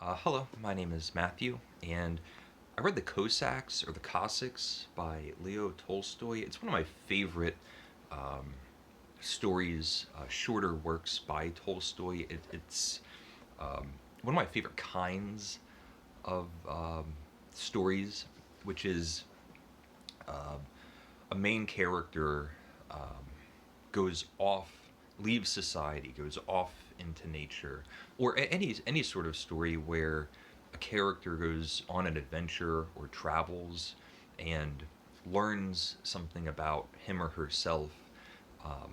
Hello, my name is Matthew, and I read The Cossacks or The Cossacks by Leo Tolstoy. It's one of my favorite um, stories, shorter works by Tolstoy. It's one of my favorite kinds of stories, which is uh, a main character goes off, leaves society, goes off into nature, or any sort of story where a character goes on an adventure or travels and learns something about him or herself um,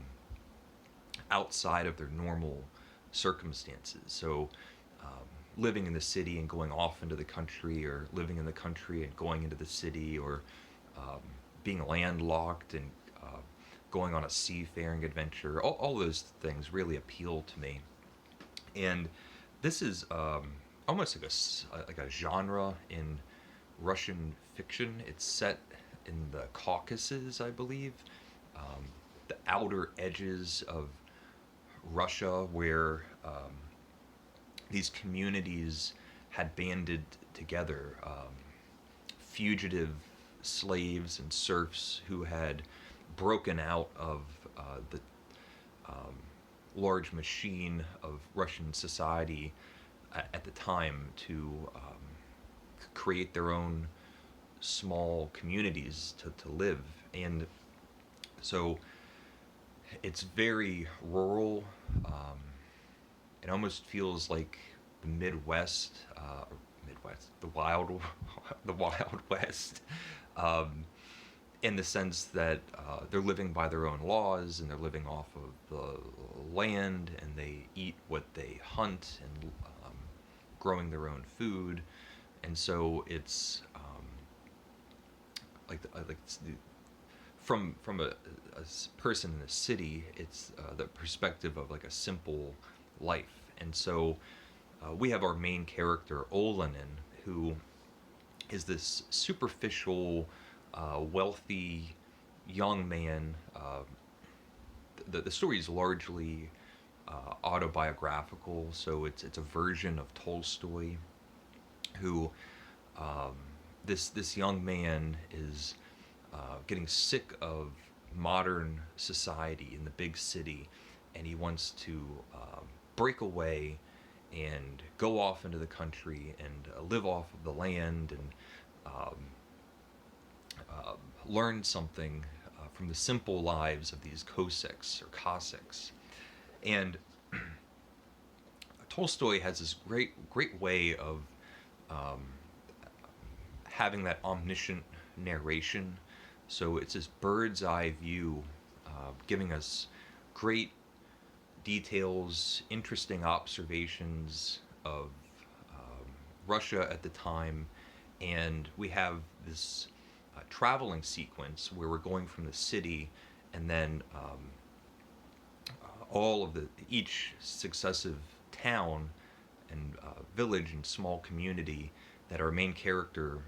outside of their normal circumstances. So, living in the city and going off into the country, or living in the country and going into the city, or um, being landlocked and going on a seafaring adventure. All those things really appeal to me. And this is almost like a genre in Russian fiction. It's set in the Caucasus, I believe, um, the outer edges of Russia, where these communities had banded together, fugitive slaves and serfs who had broken out of the um, large machine of Russian society at the time to create their own small communities to live. And so it's very rural. It almost feels like the Midwest, the wild, the Wild West, um, in the sense that they're living by their own laws and they're living off of the land and they eat what they hunt and growing their own food, and so it's from a person in the city, it's the perspective of like a simple life. And so we have our main character Olenin, who is this superficial, wealthy young man. The story is largely autobiographical, so it's a version of Tolstoy, who um, this young man is getting sick of modern society in the big city, and he wants to break away and go off into the country and live off of the land and um, learn something from the simple lives of these Cossacks. And Tolstoy has this great way of um, having that omniscient narration. So it's this bird's eye view, giving us great details, interesting observations of Russia at the time. And we have this traveling sequence where we're going from the city, and then all of the each successive town and village and small community that our main character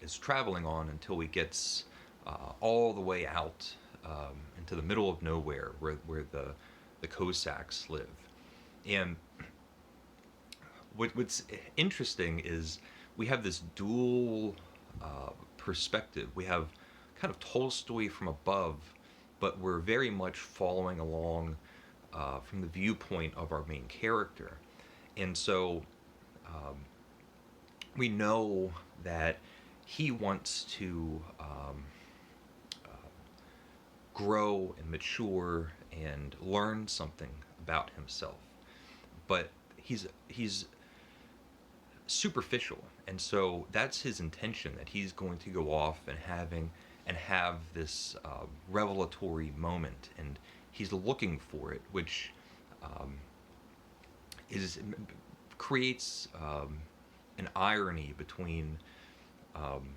is traveling on, until he gets all the way out into the middle of nowhere, where the Cossacks live. And what's interesting is we have this dual perspective. We have kind of Tolstoy from above, but we're very much following along from the viewpoint of our main character. And so um, we know that he wants to grow and mature and learn something about himself, but he's superficial, and so that's his intention, that he's going to go off and have this revelatory moment, and he's looking for it, which um, is creates an irony between um,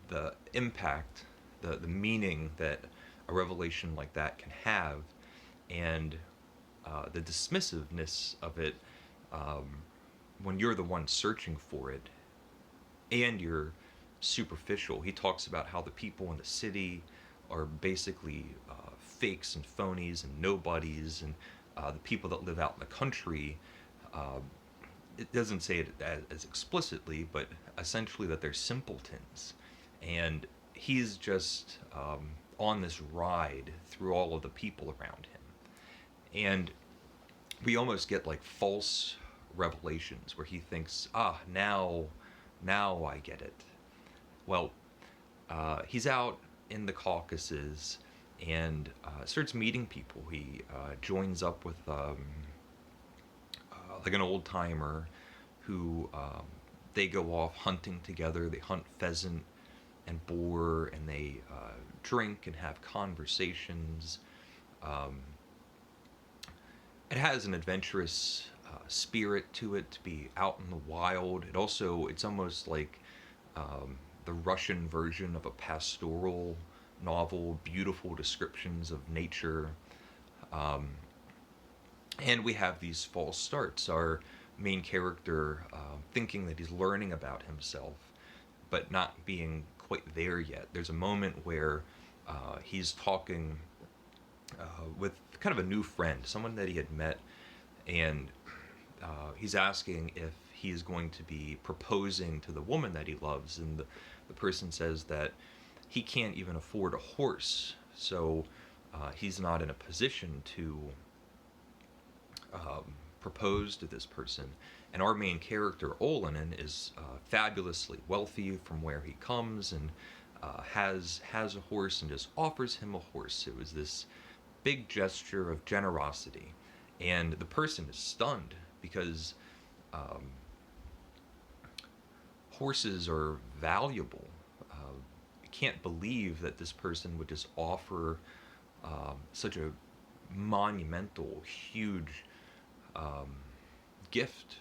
the impact, the meaning that a revelation like that can have, and the dismissiveness of it um, when you're the one searching for it and you're superficial. He talks about how the people in the city are basically fakes and phonies and nobodies, and the people that live out in the country, uh, it doesn't say it as explicitly, but essentially that they're simpletons, and he's just on this ride through all of the people around him, and we almost get like false revelations where he thinks, now I get it. Well, he's out in the Caucasus and starts meeting people. He joins up with like an old timer who they go off hunting together. They hunt pheasant and boar, and they drink and have conversations. Um, it has an adventurous spirit to it to be out in the wild. It's almost like the Russian version of a pastoral novel, beautiful descriptions of nature. Um, and we have these false starts. Our main character thinking that he's learning about himself, but not being quite there yet. There's a moment where he's talking with kind of a new friend, someone that he had met, and he's asking if he's going to be proposing to the woman that he loves, and the person says that he can't even afford a horse, so he's not in a position to propose to this person. And our main character, Olenin, is fabulously wealthy from where he comes, and has a horse and just offers him a horse. It was this big gesture of generosity, and the person is stunned because horses are valuable. I can't believe that this person would just offer such a monumental, huge gift.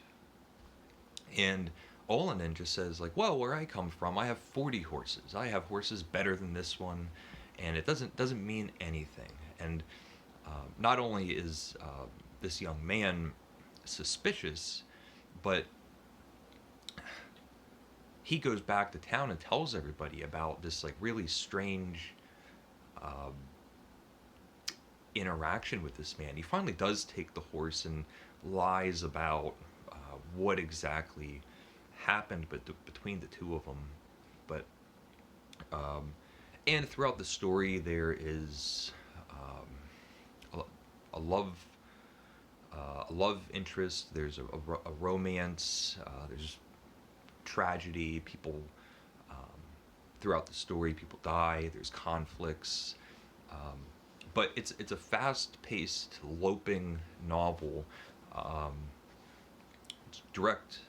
And Olenin just says, like, well, where I come from, I have 40 horses. I have horses better than this one, and it doesn't mean anything. And not only is this young man suspicious, but he goes back to town and tells everybody about this like really strange interaction with this man. He finally does take the horse and lies about what exactly happened between the two of them. But and throughout the story there is a love interest. There's a romance. There's tragedy. People throughout the story, people die. There's conflicts. But it's a fast-paced, loping novel. It's direct,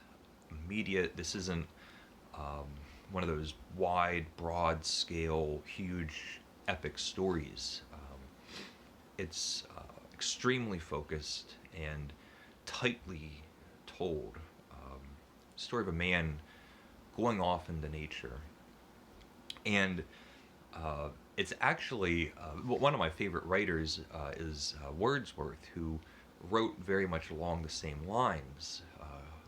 immediate. This isn't one of those wide, broad-scale, huge, epic stories. It's extremely focused and tightly told. Story of a man going off into nature, and it's actually one of my favorite writers is Wordsworth, who wrote very much along the same lines,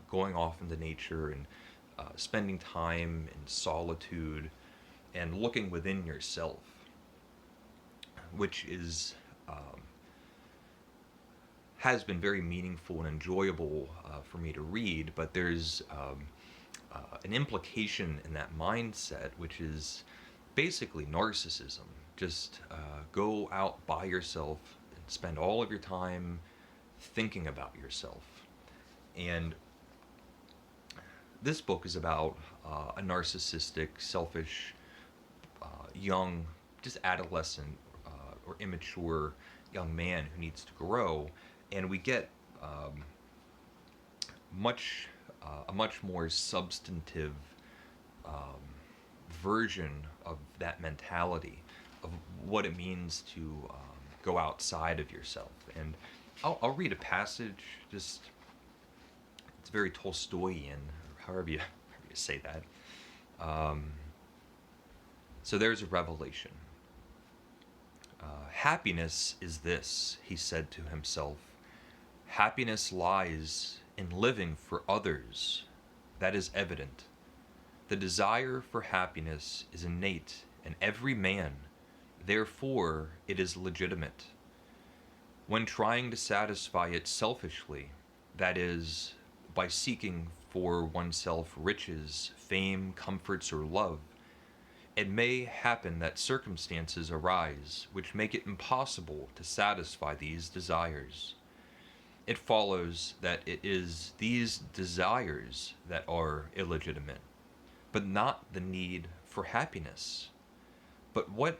going off into nature and spending time in solitude and looking within yourself, which is has been very meaningful and enjoyable for me to read. But there's an implication in that mindset, which is basically narcissism. Just go out by yourself and spend all of your time thinking about yourself. And this book is about a narcissistic, selfish, young, just adolescent or immature young man who needs to grow. And we get a much more substantive version of that mentality of what it means to go outside of yourself. And I'll read a passage. Just it's very Tolstoyan, however you say that. So there's a revelation. Happiness is this, he said to himself. Happiness lies in living for others. That is evident. The desire for happiness is innate in every man, therefore it is legitimate. When trying to satisfy it selfishly, that is, by seeking for oneself riches, fame, comforts, or love, it may happen that circumstances arise which make it impossible to satisfy these desires. It follows that it is these desires that are illegitimate, but not the need for happiness. But what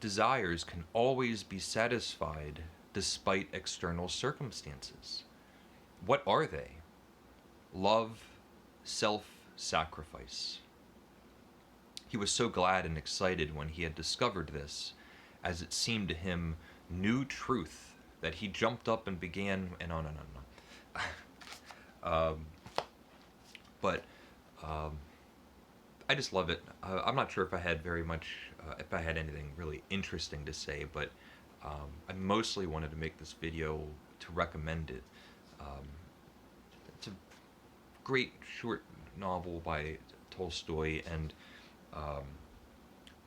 desires can always be satisfied despite external circumstances? What are they? Love, self-sacrifice. He was so glad and excited when he had discovered this, as it seemed to him new truth, that he jumped up and began, and on and on and on. But I just love it. I'm not sure if I had very much, if I had anything really interesting to say, but I mostly wanted to make this video to recommend it. It's a great short novel by Tolstoy, and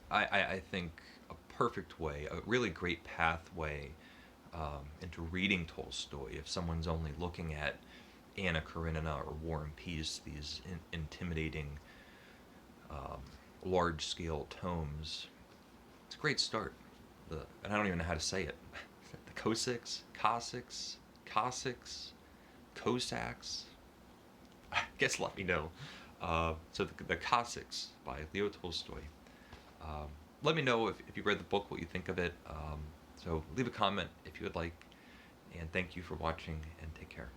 I think a perfect way, a really great pathway into reading Tolstoy if someone's only looking at Anna Karenina or War and Peace, these intimidating large-scale tomes. It's a great start. And I don't even know how to say it. The Cossacks, Cossacks. I guess let me know. So the Cossacks by Leo Tolstoy. Let me know if you read the book, what you think of it. So leave a comment if you would like. And thank you for watching, and take care.